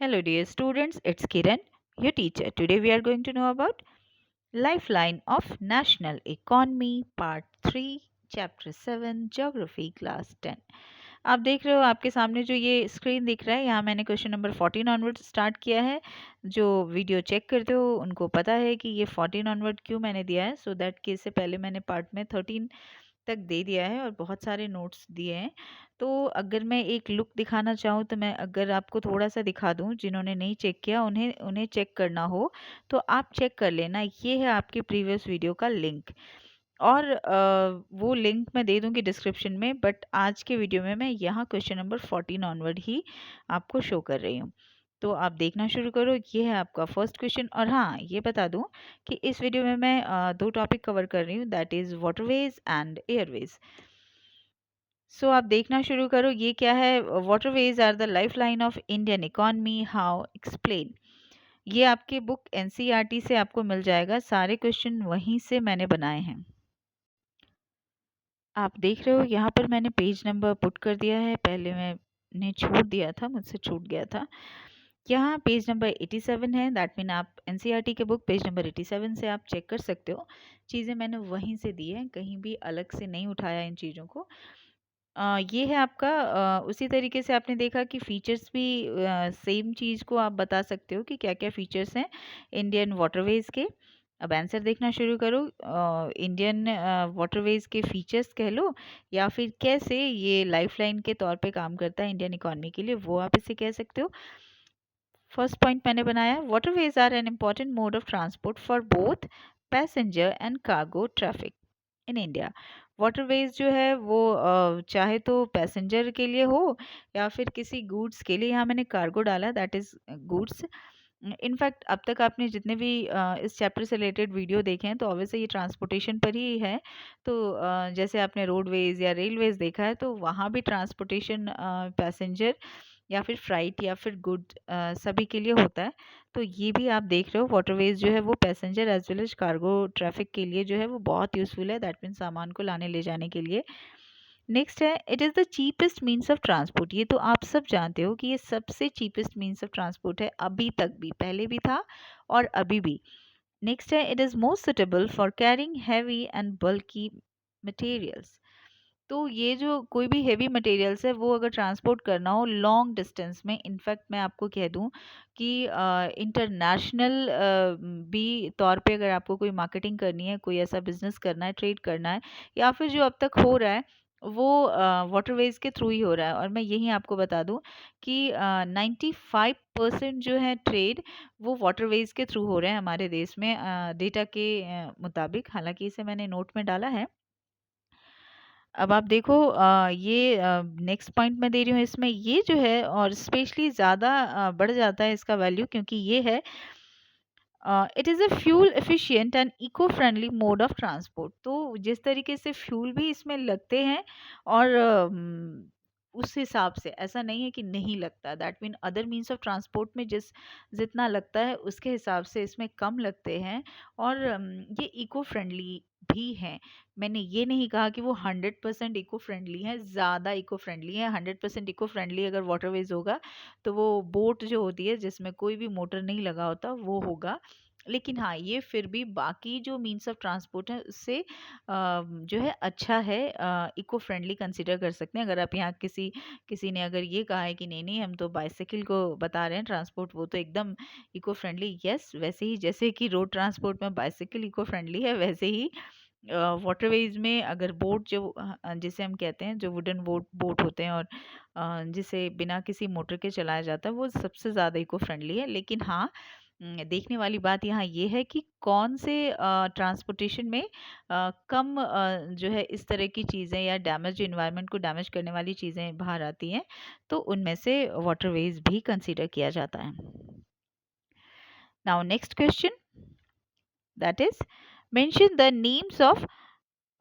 Hello, dear students. It's Kiran, your teacher. Today we are going to know about Lifeline of National Economy, Part 3, Chapter 7, Geography, Class 10. आप देख रहे हो आपके सामने जो ये स्क्रीन दिख रहा है, यहाँ मैंने क्वेश्चन नंबर 14 ऑनवर्ड स्टार्ट किया है। जो वीडियो चेक करते हो उनको पता है कि ये 14 ऑनवर्ड क्यों मैंने दिया है, सो दैट कि इससे पहले मैंने पार्ट में 13 तक दे दिया है और बहुत सारे नोट्स दिए हैं। तो अगर मैं एक लुक दिखाना चाहूँ तो मैं अगर आपको थोड़ा सा दिखा दूँ, जिन्होंने नहीं चेक किया उन्हें उन्हें चेक करना हो तो आप चेक कर लेना। ये है आपके प्रीवियस वीडियो का लिंक और वो लिंक मैं दे दूँगी डिस्क्रिप्शन में, बट आज के वीडियो में मैं यहाँ क्वेश्चन नंबर 14 ऑनवर्ड ही आपको शो कर रही हूँ। तो आप देखना शुरू करो। ये है आपका फर्स्ट क्वेश्चन। और हाँ, ये बता दूं कि इस वीडियो में मैं दो टॉपिक कवर कर रही हूँ, that is waterways and airways. So आप देखना शुरू करो। ये क्या है? Waterways are the life line of Indian economy, how explain. ये आपके बुक एनसीईआरटी से आपको मिल जाएगा। सारे क्वेश्चन वहीं से मैंने बनाए हैं। आप देख रहे हो यहाँ पर मैंने पेज नंबर पुट कर दिया है। पहले मैंने छोड़ दिया था, मुझसे छूट गया था। यहाँ पेज नंबर 87 है। दैट मीन आप एनसीईआरटी के बुक पेज नंबर 87 से आप चेक कर सकते हो। चीज़ें मैंने वहीं से दी हैं, कहीं भी अलग से नहीं उठाया इन चीज़ों को। ये है आपका उसी तरीके से आपने देखा कि फीचर्स भी सेम चीज़ को आप बता सकते हो कि क्या-क्या फीचर्स हैं इंडियन वाटरवेज़ के। अब आंसर देखना शुरू करो। इंडियन वाटरवेज़ के फीचर्स कह लो या फिर कैसे ये लाइफलाइन के तौर पे काम करता है इंडियन इकोनॉमी के लिए, वो आप इसे कह सकते हो। फर्स्ट पॉइंट मैंने बनाया, waterways are an important mode of transport for both passenger and cargo traffic in India. Waterways जो है वो चाहे तो पैसेंजर के लिए हो या फिर किसी गुड्स के लिए। यहाँ मैंने कार्गो डाला, दैट इज गुड्स। इनफैक्ट अब तक आपने जितने भी इस चैप्टर से रिलेटेड वीडियो देखे हैं तो ऑब्वियसली ये ट्रांसपोर्टेशन पर ही है। तो जैसे आपने रोडवेज या रेलवेज देखा है तो वहाँ भी ट्रांसपोर्टेशन पैसेंजर या फिर फ्राइट या फिर गुड सभी के लिए होता है। तो ये भी आप देख रहे हो, वाटरवेज जो है वो passenger as well as cargo traffic के लिए जो है वो बहुत यूज़फुल है। दैट मीन्स सामान को लाने ले जाने के लिए। नेक्स्ट है, it is the cheapest means of transport. ये तो आप सब जानते हो कि ये सबसे चीपेस्ट मीन्स ऑफ ट्रांसपोर्ट है, अभी तक भी, पहले भी था और अभी भी। नेक्स्ट है, it is most suitable for carrying heavy and bulky materials. तो ये जो कोई भी हेवी मटेरियल्स है वो अगर ट्रांसपोर्ट करना हो लॉन्ग डिस्टेंस में, इनफैक्ट मैं आपको कह दूं कि इंटरनेशनल भी तौर पे अगर आपको कोई मार्केटिंग करनी है, कोई ऐसा बिजनेस करना है, ट्रेड करना है, या फिर जो अब तक हो रहा है वो वाटरवेज के थ्रू ही हो रहा है। और मैं यही आपको बता दूं कि 95% जो है ट्रेड वो वाटरवेज के थ्रू हो रहे हैं हमारे देश में, डेटा के मुताबिक। हालांकि इसे मैंने नोट में डाला है। अब आप देखो, ये नेक्स्ट पॉइंट मैं दे रही हूँ इसमें, ये जो है और स्पेशली ज़्यादा बढ़ जाता है इसका वैल्यू, क्योंकि ये है it is a fuel efficient and eco friendly mode of transport. तो जिस तरीके से फ्यूल भी इसमें लगते हैं और उस हिसाब से ऐसा नहीं है कि नहीं लगता। That mean other means of transport में जितना लगता है उसके हिसाब से इसमें कम लगते हैं। और ये इको फ्रेंडली भी हैं। मैंने ये नहीं कहा कि वो 100% इको फ्रेंडली हैं, ज़्यादा इको फ्रेंडली हैं। 100% इको फ्रेंडली अगर वाटरवेज होगा तो वो बोट जो होती है जिसमें कोई भी मोटर नहीं लगा होता वो होगा। लेकिन हाँ, ये फिर भी बाकी जो मीन्स ऑफ ट्रांसपोर्ट है उससे जो है अच्छा है, इको फ्रेंडली कंसिडर कर सकते हैं। अगर आप यहाँ किसी किसी ने अगर ये कहा है कि नहीं नहीं हम तो बाइसाइकिल को बता रहे हैं ट्रांसपोर्ट, वो तो एकदम इको फ्रेंडली, यस, वैसे ही जैसे कि रोड ट्रांसपोर्ट में बाइसाइकिल इको फ्रेंडली है, वैसे ही वाटरवेज में अगर बोट जो जिसे हम कहते हैं जो वुडन बोट बोट होते हैं और जिसे बिना किसी मोटर के चलाया जाता है, वो सबसे ज़्यादा इको फ्रेंडली है। लेकिन हाँ, देखने वाली बात यहाँ ये है कि कौन से ट्रांसपोर्टेशन में कम जो है इस तरह की चीज़ें या डैमेज, इन्वायरमेंट को डैमेज करने वाली चीज़ें बाहर आती हैं, तो उनमें से वाटरवेज भी कंसीडर किया जाता है। Now next question, that is mention the names of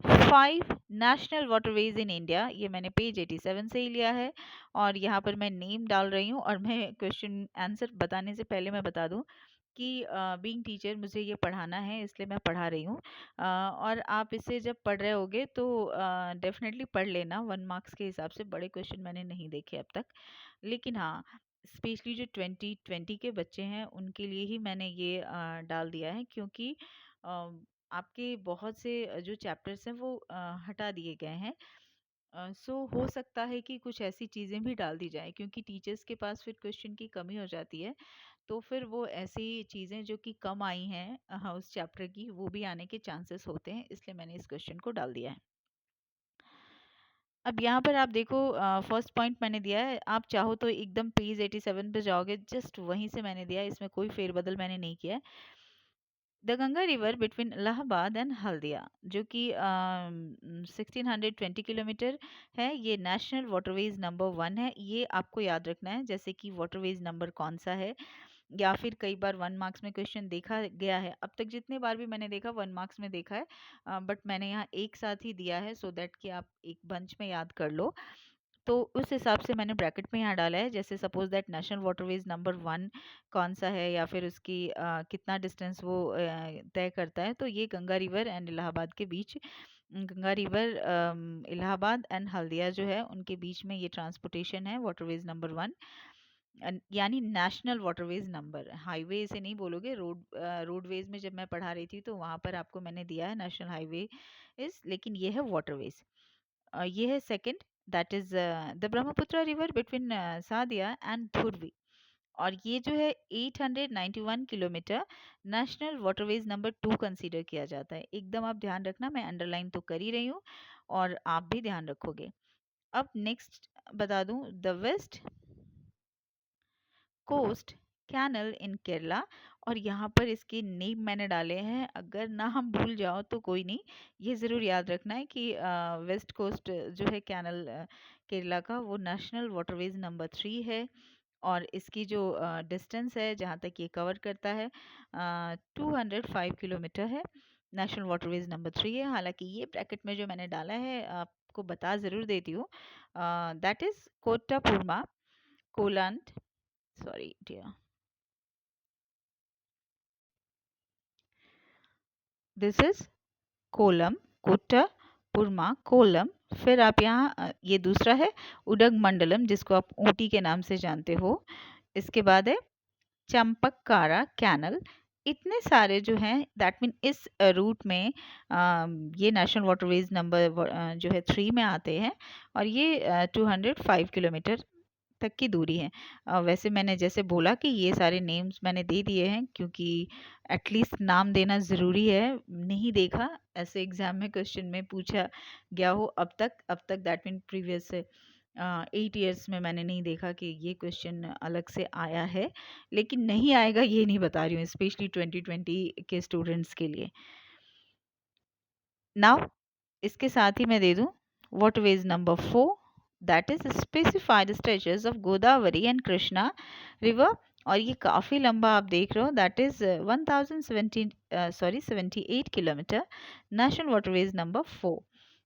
5 national waterways in India. ये मैंने पेज 87 से ही लिया है और यहाँ पर मैं नेम डाल रही हूँ। और मैं क्वेश्चन आंसर बताने से पहले मैं बता दूँ कि बीइंग टीचर मुझे ये पढ़ाना है, इसलिए मैं पढ़ा रही हूँ। और आप इसे जब पढ़ रहे होगे तो डेफिनेटली पढ़ लेना, 1 मार्क्स के हिसाब से। बड़े क्वेश्चन मैंने नहीं देखे अब तक, लेकिन हाँ, स्पेशली जो 2020 के बच्चे हैं उनके लिए ही मैंने ये डाल दिया है, क्योंकि आपके बहुत से जो चैप्टर्स हैं वो हटा दिए गए हैं। सो हो सकता है कि कुछ ऐसी चीज़ें भी डाल दी जाएँ, क्योंकि टीचर्स के पास फिर क्वेश्चन की कमी हो जाती है। तो फिर वो ऐसी चीज़ें जो कि कम आई हैं उस चैप्टर की, वो भी आने के चांसेस होते हैं, इसलिए मैंने इस क्वेश्चन को डाल दिया है। अब यहाँ पर आप देखो, फर्स्ट पॉइंट मैंने दिया है, आप चाहो तो एकदम पेज 87 पे जाओगे, जस्ट वहीं से मैंने दिया है, इसमें कोई फेरबदल मैंने नहीं किया है। The Ganga river between Allahabad and Haldia, जो कि 1620 किलोमीटर है, ये नेशनल वाटरवेज नंबर 1 है। ये आपको याद रखना है, जैसे कि वाटरवेज नंबर कौन सा है, या फिर कई बार 1 मार्क्स में क्वेश्चन देखा गया है। अब तक जितने बार भी मैंने देखा 1 मार्क्स में देखा है, बट मैंने यहाँ एक साथ ही दिया है, सो दैट कि आप एक बंच में याद कर लो। तो उस हिसाब से मैंने ब्रैकेट में यहाँ डाला है, जैसे suppose that national waterways number 1 कौन सा है, या फिर उसकी कितना डिस्टेंस वो तय करता है। तो ये गंगा रिवर एंड इलाहाबाद के बीच, गंगा रिवर इलाहाबाद एंड हल्दिया जो है उनके बीच में ये ट्रांसपोर्टेशन है, वाटरवेज नंबर 1, यानी नेशनल वाटरवेज नंबर। हाईवे से नहीं बोलोगे, रोडवेज में जब मैं पढ़ा रही थी तो वहाँ पर आपको मैंने दिया है नेशनल हाईवे इस, लेकिन ये है वाटरवेज। ये है second, that is the Brahmaputra river between Sadiya and Dhubri, और ये जो है 891 kilometre national waterways number 2 consider किया जाता है। एकदम आप ध्यान रखना, मैं अंडरलाइन तो कर ही रही हूँ और आप भी ध्यान रखोगे। अब नेक्स्ट बता दूं, द वेस्ट कोस्ट कैनल इन केरला, और यहाँ पर इसके नेम मैंने डाले हैं, अगर ना हम भूल जाओ तो कोई नहीं, ये ज़रूर याद रखना है कि वेस्ट कोस्ट जो है कैनल केरला का, वो नेशनल वाटरवेज नंबर 3 है, और इसकी जो डिस्टेंस है जहाँ तक ये कवर करता है 205 किलोमीटर है। नेशनल वाटरवेज नंबर 3 है। हालांकि ये ब्रैकेट में जो मैंने डाला है आपको बता ज़रूर देती हूँ, दैट इज़ कोट्टापुरमा कोलांट, sorry dear, this is Kollam, Kottapuram Kollam. फिर आप यहाँ ये दूसरा है उडग मंडलम, जिसको आप ऊटी के नाम से जानते हो। इसके बाद है चंपककारा कैनल। इतने सारे जो हैं, दैट मीन इस रूट में ये नेशनल वाटरवेज नंबर जो है 3 में आते हैं, और ये 205 किलोमीटर तक की दूरी है। वैसे मैंने जैसे बोला कि ये सारे नेम्स मैंने दे दिए हैं, क्योंकि एटलीस्ट नाम देना ज़रूरी है। नहीं देखा ऐसे एग्जाम में क्वेश्चन में पूछा गया हो अब तक दैट मीन प्रीवियस से 8 ईयर्स में मैंने नहीं देखा कि ये क्वेश्चन अलग से आया है। लेकिन नहीं आएगा ये नहीं बता रही हूँ, स्पेशली 2020 के स्टूडेंट्स के लिए। नाउ इसके साथ ही मैं दे दूं waterways number 4, that is specified stretches of Godavari and Krishna river, और ये काफ़ी लंबा आप देख रहे हो, that is 1078 kilometre national waterways number 4।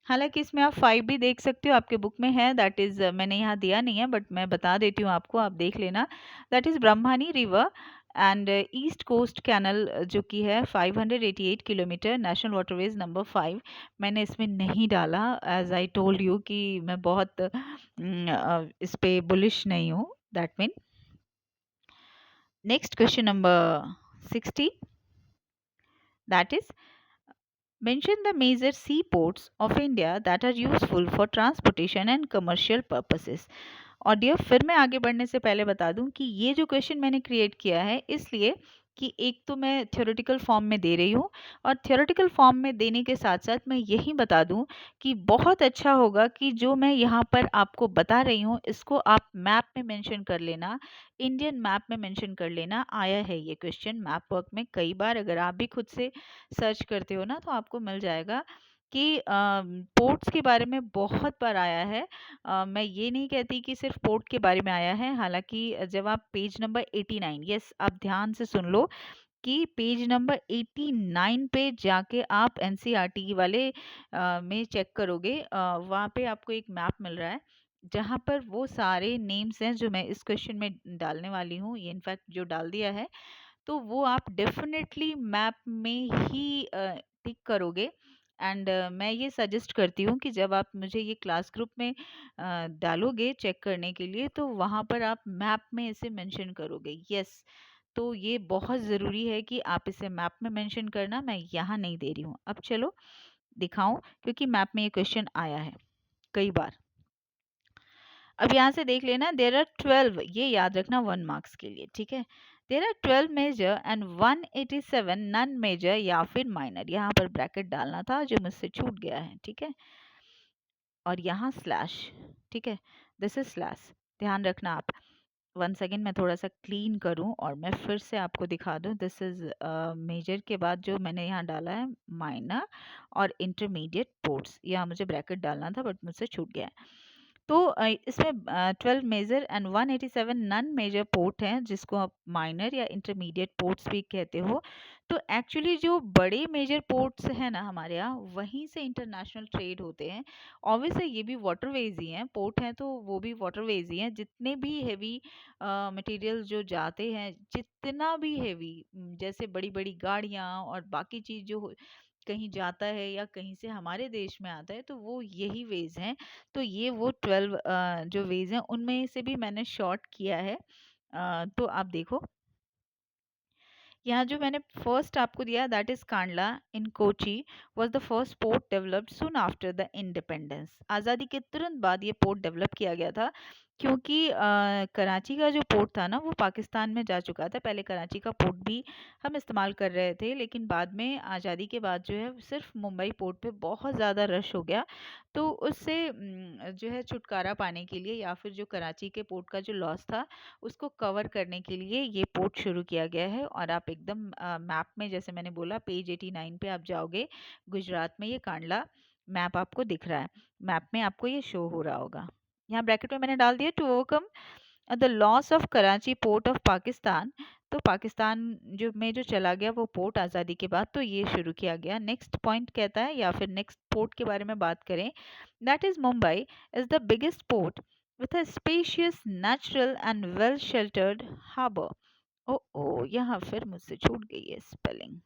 हालांकि इसमें आप 5 भी देख सकते हो, आपके बुक में है, दैट इज मैंने यहाँ दिया नहीं है, बट मैं बता देती हूँ आपको, आप देख लेना। That is Brahmani river and east coast canal, जो कि है 588 किलोमीटर नेशनल वाटरवेज नंबर 5। मैंने इसमें नहीं डाला, एज आई टोल्ड यू कि मैं बहुत इस पे बुलिश नहीं हूँ, that mean. Next question number 60, that is mention the major seaports of India that are useful for transportation and commercial purposes। और डियर, फिर मैं आगे बढ़ने से पहले बता दूं कि ये जो क्वेश्चन मैंने क्रिएट किया है, इसलिए कि एक तो मैं थ्योरेटिकल फॉर्म में दे रही हूँ, और थ्योरेटिकल फॉर्म में देने के साथ साथ मैं यही बता दूं कि बहुत अच्छा होगा कि जो मैं यहाँ पर आपको बता रही हूँ इसको आप मैप में मेंशन कर लेना, इंडियन मैप में मेंशन कर लेना। आया है ये क्वेश्चन मैप वर्क में कई बार, अगर आप भी खुद से सर्च करते हो ना तो आपको मिल जाएगा कि पोर्ट्स के बारे में बहुत बार आया है। मैं ये नहीं कहती कि सिर्फ पोर्ट के बारे में आया है, हालांकि जब आप पेज नंबर 89, यस आप ध्यान से सुन लो कि पेज नंबर 89 पे जाके आप एनसीईआरटी वाले में चेक करोगे, वहाँ पे आपको एक मैप मिल रहा है जहाँ पर वो सारे नेम्स हैं जो मैं इस क्वेश्चन में डालने वाली हूँ, ये इनफैक्ट जो डाल दिया है, तो वो आप डेफिनेटली मैप में ही टिक करोगे। एंड मैं ये सजेस्ट करती हूँ कि जब आप मुझे ये क्लास ग्रुप में डालोगे चेक करने के लिए, तो वहाँ पर आप मैप में इसे मेंशन करोगे। यस, तो ये बहुत ज़रूरी है कि आप इसे मैप में मेंशन करना, मैं यहाँ नहीं दे रही हूँ। अब चलो दिखाऊं, क्योंकि मैप में ये क्वेश्चन आया है कई बार। अब यहाँ से देख लेना, देर आर 12, ये याद रखना 1 मार्क्स के लिए, ठीक है। There are 12 major and 187 non major या फिर माइनर। यहाँ पर ब्रैकेट डालना था जो मुझसे छूट गया है, ठीक है। और यहाँ स्लैश, ठीक है, दिस इज स्लैश, ध्यान रखना आप। वन सेकेंड, मैं थोड़ा सा क्लीन करूं और मैं फिर से आपको दिखा दूं। दिस इज मेजर के बाद जो मैंने यहाँ डाला है माइनर और इंटरमीडिएट पोर्ट्स, यहाँ मुझे ब्रैकेट डालना था बट मुझसे छूट गया है। तो इसमें 12 major and 187 non major port हैं, जिसको आप माइनर या इंटरमीडिएट पोर्ट्स भी कहते हो। तो एक्चुअली जो बड़े मेजर पोर्ट्स हैं ना हमारे यहाँ, वहीं से इंटरनेशनल ट्रेड होते हैं। ऑब्वियसली ये भी वाटरवेज ही हैं, पोर्ट हैं तो वो भी वाटरवेज ही हैं। जितने भी हेवी मटेरियल जो जाते हैं, जितना भी हेवी, जैसे बड़ी बड़ी गाड़ियाँ और बाकी चीज़ जो कहीं जाता है या कहीं से हमारे देश में आता है, तो वो यही वेज हैं। तो ये वो 12 जो वेज हैं, उनमें से भी मैंने शॉर्ट किया है। तो आप देखो, यहाँ जो मैंने फर्स्ट आपको दिया, that is Kandla in Kochi was the first port developed soon after the independence. आज़ादी के तुरंत बाद ये पोर्ट डेवलप किया गया था, क्योंकि कराची का जो पोर्ट था ना, वो पाकिस्तान में जा चुका था। पहले कराची का पोर्ट भी हम इस्तेमाल कर रहे थे, लेकिन बाद में आज़ादी के बाद जो है सिर्फ मुंबई पोर्ट पे बहुत ज़्यादा रश हो गया। तो उससे जो है छुटकारा पाने के लिए, या फिर जो कराची के पोर्ट का जो लॉस था उसको कवर करने के लिए ये पोर्ट शुरू किया गया है। और आप एकदम मैप में, जैसे मैंने बोला, पेज 89 पे आप जाओगे, गुजरात में ये कांडला मैप आपको दिख रहा है। मैप में आपको ये शो हो रहा होगा। यहाँ ब्रैकेट में मैंने डाल दिया, to overcome the loss of Karachi port of Pakistan. तो पाकिस्तान जो चला गया वो पोर्ट आज़ादी के बाद, तो ये शुरू किया गया। नेक्स्ट पॉइंट कहता है, या फिर नेक्स्ट पोर्ट के बारे में बात करें, that is Mumbai is the biggest port with a spacious, natural and well sheltered harbor। ओ ओ, यहाँ फिर मुझसे छूट गई है स्पेलिंग।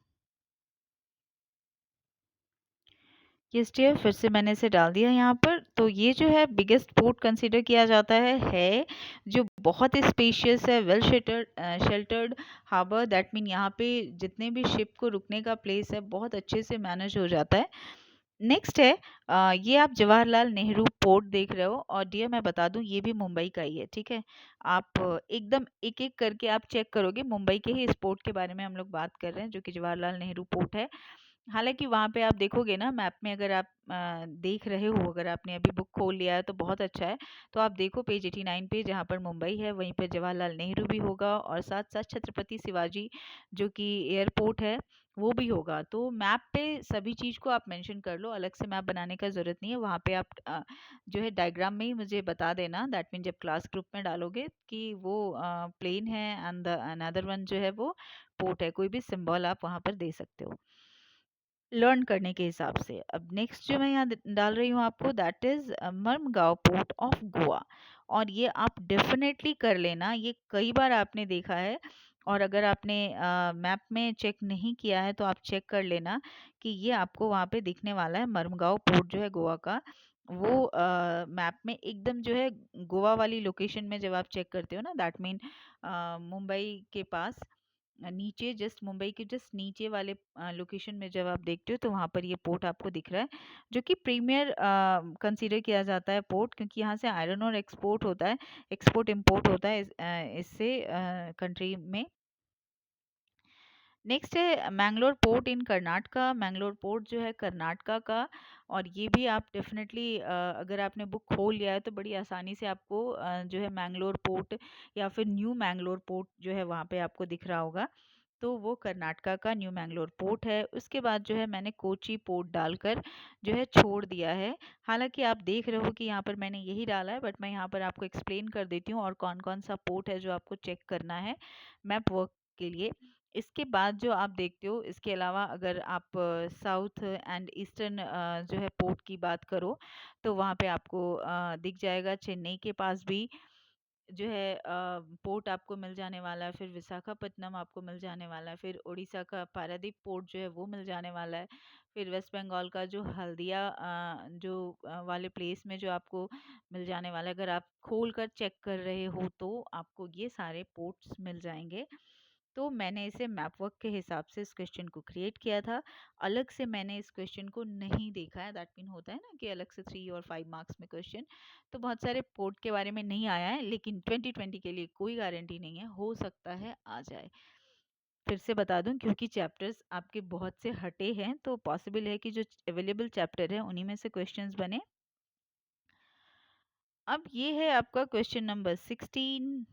यस डियर, फिर से मैंने इसे डाल दिया यहाँ पर। तो ये जो है बिगेस्ट पोर्ट कंसीडर किया जाता है जो बहुत ही स्पेशियस है, well sheltered harbour. That mean यहाँ पे जितने भी शिप को रुकने का प्लेस है, बहुत अच्छे से मैनेज हो जाता है। नेक्स्ट है ये आप जवाहरलाल नेहरू पोर्ट देख रहे हो, और डियर मैं बता दूं, ये भी मुंबई का ही है, ठीक है। आप एकदम एक एक करके आप चेक करोगे, मुंबई के ही इस पोर्ट के बारे में हम लोग बात कर रहे हैं, जो कि जवाहरलाल नेहरू पोर्ट है। हालाँकि वहाँ पे आप देखोगे ना मैप में, अगर आप देख रहे हो, अगर आपने अभी बुक खोल लिया है तो बहुत अच्छा है। तो आप देखो पेज 89 पे, जहाँ पर मुंबई है वहीं पे जवाहरलाल नेहरू भी होगा, और साथ-साथ छत्रपति शिवाजी जो कि एयरपोर्ट है वो भी होगा। तो मैप पे सभी चीज़ को आप मेंशन कर लो, अलग से मैप बनाने का ज़रूरत नहीं है। वहाँ पे आप जो है डायग्राम में ही मुझे बता देना, दैट मीन जब क्लास ग्रुप में डालोगे कि वो प्लेन है एंड द अनदर वन जो है वो पोर्ट है। कोई भी सिंबल आप वहाँ पर दे सकते हो लर्न करने के हिसाब से। अब नेक्स्ट जो मैं यहाँ डाल रही हूँ आपको, that is Marmagao port of Goa. और ये आप डेफिनेटली कर लेना, ये कई बार आपने देखा है। और अगर आपने मैप में चेक नहीं किया है तो आप चेक कर लेना कि ये आपको वहाँ पे दिखने वाला है। मर्मगांव पोर्ट जो है गोवा का, वो मैप में एकदम जो है गोवा वाली लोकेशन में जब आप चेक करते हो ना, दैट मीन मुंबई के पास नीचे, जस्ट मुंबई के जस्ट नीचे वाले लोकेशन में जब आप देखते हो, तो वहाँ पर ये पोर्ट आपको दिख रहा है, जो कि प्रीमियर कंसीडर किया जाता है पोर्ट, क्योंकि यहाँ से आयरन और एक्सपोर्ट होता है, एक्सपोर्ट इंपोर्ट होता है इससे कंट्री में। नेक्स्ट है Mangalore port in Karnataka. Mangalore port जो है कर्नाटका का, और ये भी आप डेफिनेटली अगर आपने बुक खोल लिया है तो बड़ी आसानी से आपको जो है मैंगलोर पोर्ट या फिर न्यू मैंगलोर पोर्ट जो है वहाँ पे आपको दिख रहा होगा। तो वो कर्नाटका का न्यू मैंगलोर पोर्ट है। उसके बाद जो है मैंने कोची पोर्ट डालकर जो है छोड़ दिया है। हालांकि आप देख रहे हो कि यहाँ पर मैंने यही डाला है, बट मैं यहाँ पर आपको एक्सप्लेन कर देती हूँ और कौन कौन सा पोर्ट है जो आपको चेक करना है मैप वर्क के लिए। इसके बाद जो आप देखते हो, इसके अलावा अगर आप साउथ एंड ईस्टर्न जो है पोर्ट की बात करो, तो वहाँ पे आपको दिख जाएगा चेन्नई के पास भी जो है पोर्ट आपको मिल जाने वाला है, फिर विशाखापट्टनम आपको मिल जाने वाला है, फिर उड़ीसा का पारादीप पोर्ट जो है वो मिल जाने वाला है, फिर वेस्ट बंगाल का जो हल्दिया वाले प्लेस में जो आपको मिल जाने वाला है। अगर आप खोल कर चेक कर रहे हो तो आपको ये सारे पोर्ट्स मिल जाएंगे। तो मैंने इसे मैप वर्क के हिसाब से इस क्वेश्चन को क्रिएट किया था। अलग से मैंने इस क्वेश्चन को नहीं देखा है। दैट मीन होता है ना कि अलग से 3 और 5 मार्क्स में क्वेश्चन, तो बहुत सारे पोर्ट के बारे में नहीं आया है, लेकिन 2020 के लिए कोई गारंटी नहीं है, हो सकता है आ जाए। फिर से बता दूं, क्योंकि चैप्टर्स आपके बहुत से हटे हैं तो पॉसिबल है कि जो अवेलेबल चैप्टर है उन्हीं में से क्वेश्चंस बने। अब ये है आपका question number 16।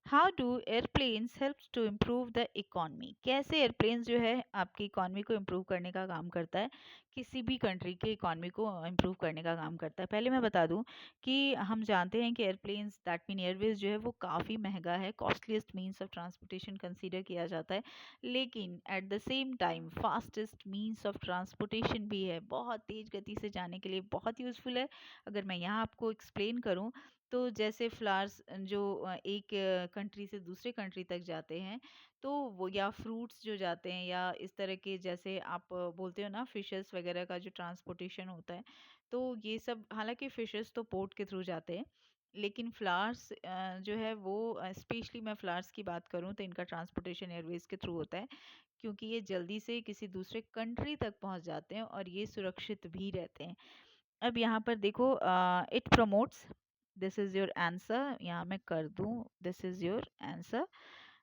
How do airplanes helps to improve the economy? कैसे एयरप्लेन्स जो है आपकी इकॉनमी को इम्प्रूव करने का काम करता है, किसी भी कंट्री के इकॉनमी को इम्प्रूव करने का काम करता है। पहले मैं बता दूं कि हम जानते हैं कि एयरप्लेन्स दैट मीन एयरवेज जो है वो काफ़ी महंगा है, costliest means of transportation consider किया जाता है, लेकिन at the same time fastest means of transportation भी है, बहुत तेज़ गति से जाने के लिए बहुत यूज़फुल है। अगर मैं यहाँ आपको एक्सप्लेन करूँ तो जैसे फ्लावर्स जो एक कंट्री से दूसरे कंट्री तक जाते हैं, तो वो या फ्रूट्स जो जाते हैं या इस तरह के, जैसे आप बोलते हो ना फिशेस वगैरह का जो ट्रांसपोर्टेशन होता है, तो ये सब हालांकि फिशेस तो पोर्ट के थ्रू जाते हैं, लेकिन फ्लावर्स जो है वो स्पेशली मैं फ्लावर्स की बात करूं तो इनका ट्रांसपोर्टेशन एयरवेज के थ्रू होता है, क्योंकि ये जल्दी से किसी दूसरे कंट्री तक पहुंच जाते हैं और ये सुरक्षित भी रहते हैं। अब यहाँ पर देखो, it promotes, this is your answer, यहाँ मैं कर दूं this is your answer.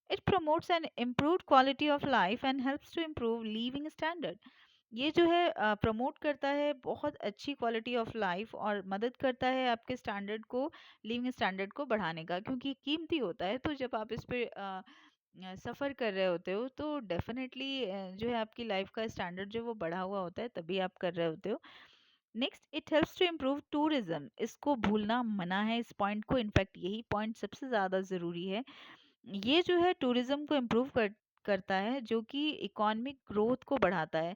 It promotes an improved quality of life and helps to improve living standard. ये जो है प्रमोट करता है बहुत अच्छी क्वालिटी ऑफ लाइफ और मदद करता है आपके स्टैंडर्ड को, लिविंग स्टैंडर्ड को बढ़ाने का, क्योंकि कीमती होता है। तो जब आप इस पे सफ़र कर रहे होते हो तो डेफिनेटली जो है आपकी लाइफ का स्टैंडर्ड जो वो बढ़ा हुआ होता है, तभी आप कर रहे होते हो। Next, it helps to improve tourism. इसको भूलना मना है, इस पॉइंट को, इनफैक्ट यही पॉइंट सबसे ज़्यादा ज़रूरी है। ये जो है टूरिज्म को इम्प्रूव करता है, जो कि इकोनॉमिक ग्रोथ को बढ़ाता है,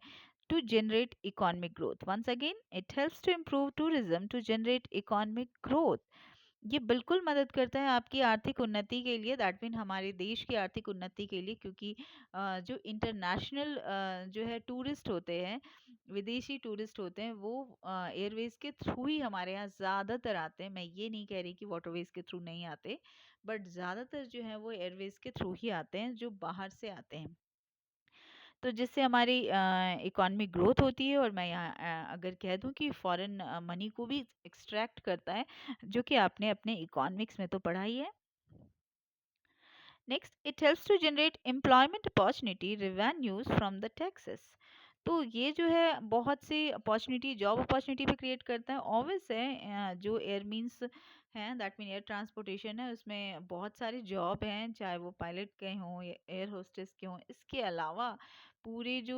to generate economic growth. Once again, it helps to improve tourism to generate economic growth. ये बिल्कुल मदद करता है आपकी आर्थिक उन्नति के लिए, दैट मीन हमारे देश की आर्थिक उन्नति के लिए, क्योंकि जो इंटरनेशनल जो है टूरिस्ट होते हैं, विदेशी टूरिस्ट होते हैं, वो एयरवेज के थ्रू ही हमारे यहाँ ज़्यादातर आते हैं। मैं ये नहीं कह रही कि वाटरवेज के थ्रू नहीं आते, बट ज़्यादातर जो है वो एयरवेज के थ्रू ही आते हैं जो बाहर से आते हैं, तो जिससे हमारी इकोनॉमिक ग्रोथ होती है। और मैं यहाँ अगर कह दूँ कि फॉरेन मनी को भी एक्सट्रैक्ट करता है, जो कि आपने अपने इकोनॉमिक्स में तो पढ़ा ही है। Next, it helps to generate employment opportunity revenues from the taxes. तो ये जो है बहुत सी अपॉर्चुनिटी, जॉब अपॉर्चुनिटी भी क्रिएट करता है। ऑब्वियस है, जो एयर मीन्स हैं, दैट मीन एयर ट्रांसपोर्टेशन है, उसमें बहुत सारे जॉब हैं, चाहे वो पायलट के हों या एयर होस्टेस के हों। इसके अलावा पूरे जो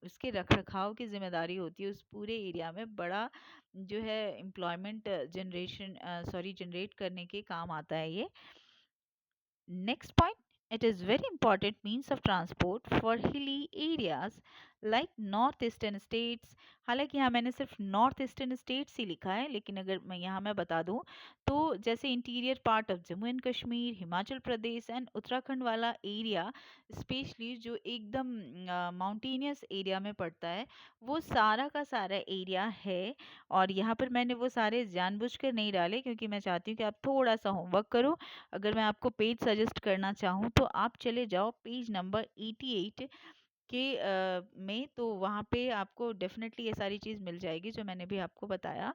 इसके रख रखाव की जिम्मेदारी होती है, उस पूरे एरिया में बड़ा जो है एम्प्लॉयमेंट जनरेट करने के काम आता है ये। Next point, it is very important means of transport for hilly areas like north eastern states। हालांकि यहाँ मैंने सिर्फ नॉर्थ ईस्टर्न स्टेट्स ही लिखा है, लेकिन अगर मैं बता दूँ तो जैसे interior part of Jammu and Kashmir, Himachal Pradesh and Uttarakhand वाला एरिया, स्पेशली जो एकदम माउंटेनियस एरिया में पड़ता है, वो सारा का सारा एरिया है। और यहाँ पर मैंने वो सारे जानबूझकर नहीं डाले, क्योंकि मैं चाहती हूँ कि आप थोड़ा सा होमवर्क करो। अगर मैं आपको पेज सजेस्ट करना चाहूँ तो आप चले जाओ पेज नंबर 88 के में, तो वहाँ पे आपको डेफिनेटली ये सारी चीज़ मिल जाएगी जो मैंने भी आपको बताया।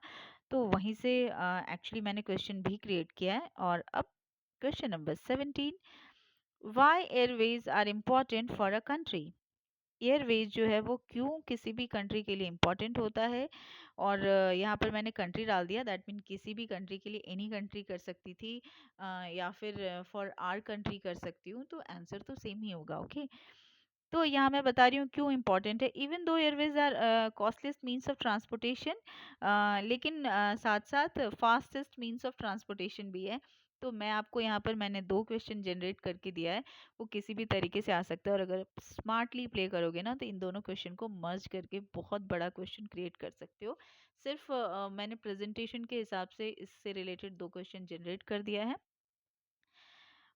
तो वहीं से एक्चुअली मैंने क्वेश्चन भी क्रिएट किया है। और अब question number 17, why airways are important for a country? Airways जो है वो क्यों किसी भी कंट्री के लिए इम्पोर्टेंट होता है? और यहाँ पर मैंने कंट्री डाल दिया, दैट मीन किसी भी कंट्री के लिए एनी कंट्री कर सकती थी, या फिर फॉर आर कंट्री कर सकती हूँ, तो आंसर तो सेम ही होगा। ओके, तो यहाँ मैं बता रही हूँ क्यों इम्पोर्टेंट है। Even though airways are costliest means of transportation, लेकिन साथ साथ फास्टेस्ट मीन्स ऑफ ट्रांसपोर्टेशन भी है। तो मैं आपको यहाँ पर मैंने 2 क्वेश्चन जनरेट करके दिया है, वो किसी भी तरीके से आ सकता है और अगर स्मार्टली प्ले करोगे ना तो इन दोनों क्वेश्चन को मर्ज करके बहुत बड़ा क्वेश्चन क्रिएट कर सकते हो। सिर्फ मैंने प्रेजेंटेशन के हिसाब से इससे रिलेटेड 2 क्वेश्चन जनरेट कर दिया है।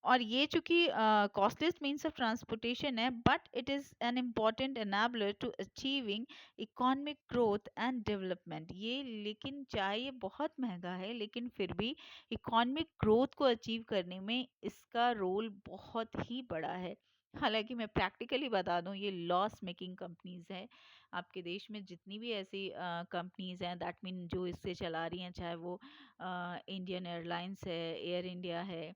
और ये चूंकि कॉस्टलेस मीन्स ऑफ ट्रांसपोर्टेशन है, but it is an important enabler to achieving economic growth and development. ये लेकिन चाहे ये बहुत महंगा है लेकिन फिर भी इकोनॉमिक ग्रोथ को अचीव करने में इसका रोल बहुत ही बड़ा है। हालांकि मैं प्रैक्टिकली बता दूं, ये लॉस मेकिंग कंपनीज है। आपके देश में जितनी भी ऐसी कंपनीज हैं, दैट मीन जो इससे चला रही हैं, चाहे वो इंडियन एयरलाइंस है, एयर इंडिया है,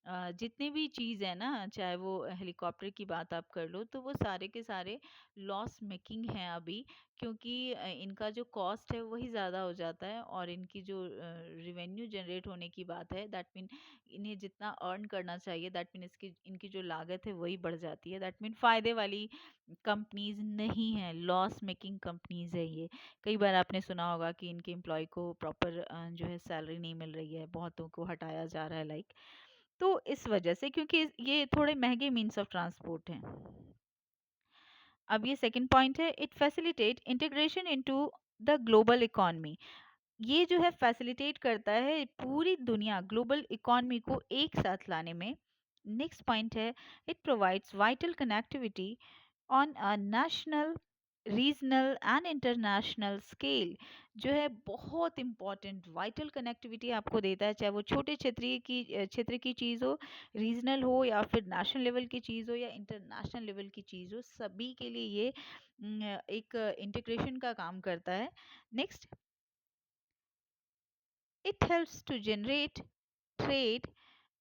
जितनी भी चीज़ है ना, चाहे वो हेलीकॉप्टर की बात आप कर लो, तो वो सारे के सारे लॉस मेकिंग हैं अभी, क्योंकि इनका जो कॉस्ट है वही ज़्यादा हो जाता है और इनकी जो रिवेन्यू जनरेट होने की बात है, दैट मीन इन्हें जितना अर्न करना चाहिए, दैट मीन इसकी इनकी जो लागत है वही बढ़ जाती है। दैट मीन फ़ायदे वाली कंपनीज नहीं है, लॉस मेकिंग कंपनीज है ये। कई बार आपने सुना होगा कि इनके एम्प्लॉय को प्रॉपर जो है सैलरी नहीं मिल रही है, बहुतों को हटाया जा रहा है, लाइक। तो इस वजह से, क्योंकि ये थोड़े महंगे मीन्स ऑफ ट्रांसपोर्ट हैं। अब ये सेकंड पॉइंट है, it facilitate integration into the global economy. ये जो है फैसिलिटेट करता है पूरी दुनिया, ग्लोबल इकोनॉमी को एक साथ लाने में। नेक्स्ट पॉइंट है, it provides vital connectivity on a national, regional and international scale. जो है बहुत इंपॉर्टेंट वाइटल कनेक्टिविटी आपको देता है, चाहे वो छोटे क्षेत्र की चीज़ हो, रीजनल हो, या फिर नेशनल लेवल की चीज़ हो, या इंटरनेशनल लेवल की चीज़ हो, सभी के लिए ये एक इंटीग्रेशन का काम करता है। Next, it helps to generate trade,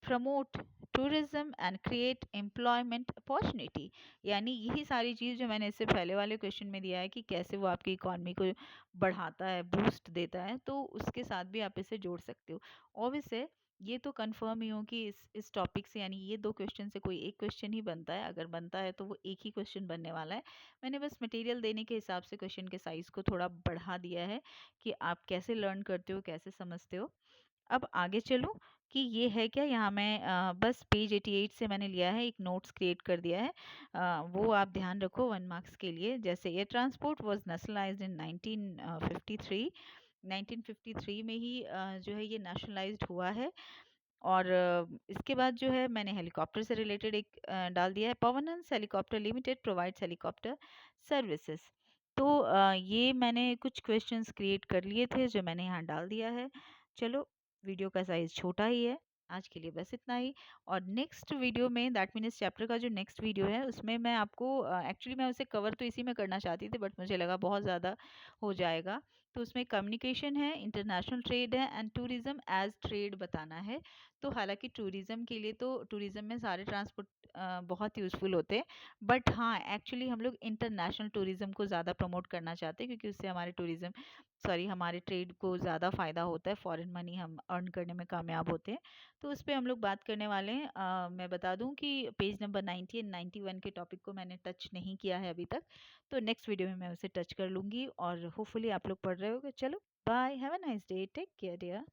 promote tourism and create employment opportunity. यानी यही सारी चीज़ जो मैंने इससे पहले वाले क्वेश्चन में दिया है कि कैसे वो आपकी इकॉनमी को बढ़ाता है, बूस्ट देता है, तो उसके साथ भी आप इसे जोड़ सकते हो। ऑब्वियस है, ये तो कंफर्म ही हो कि इस टॉपिक से, यानी ये 2 क्वेश्चन से कोई एक क्वेश्चन ही बनता है। अगर बनता है तो वो एक ही क्वेश्चन बनने वाला है। मैंने बस मटेरियल देने के हिसाब से क्वेश्चन के साइज़ को थोड़ा बढ़ा दिया है कि आप कैसे लर्न करते हो, कैसे समझते हो। अब आगे चलूँ कि ये है क्या, यहाँ मैं बस पेज 88 से मैंने लिया है, एक नोट्स क्रिएट कर दिया है। वो आप ध्यान रखो 1 मार्क्स के लिए। जैसे एयर ट्रांसपोर्ट वाज नेशनलाइज्ड इन 1953। 1953 में ही जो है ये नेशनलाइज्ड हुआ है। और इसके बाद जो है मैंने हेलीकॉप्टर से रिलेटेड एक डाल दिया है, Pawan Hans helicopter limited provides helicopter services. तो ये मैंने कुछ क्वेश्चंस क्रिएट कर लिए थे जो मैंने यहाँ डाल दिया है। चलो, वीडियो का साइज़ छोटा ही है, आज के लिए बस इतना ही। और नेक्स्ट वीडियो में, दैट मीन इस चैप्टर का जो नेक्स्ट वीडियो है, उसमें मैं आपको एक्चुअली मैं उसे कवर तो इसी में करना चाहती थी, बट मुझे लगा बहुत ज़्यादा हो जाएगा। तो उसमें कम्युनिकेशन है, इंटरनेशनल ट्रेड है एंड टूरिज्म एज ट्रेड बताना है। तो हालांकि टूरिज्म के लिए तो टूरिज्म में सारे ट्रांसपोर्ट बहुत यूज़फुल होते हैं, बट हाँ, एक्चुअली हम लोग इंटरनेशनल टूरिज्म को ज़्यादा प्रमोट करना चाहते हैं, क्योंकि उससे हमारे टूरिज्म, सॉरी, हमारे ट्रेड को ज़्यादा फ़ायदा होता है, फॉरेन मनी हम अर्न करने में कामयाब होते हैं। तो उस पे हम लोग बात करने वाले हैं। मैं बता दूं कि पेज नंबर 90 एंड 91 के टॉपिक को मैंने टच नहीं किया है अभी तक, तो नेक्स्ट वीडियो में मैं उसे टच कर लूँगी और होपफुली आप लोग पढ़ रहे होगे। चलो, bye, have a nice day, take care dear.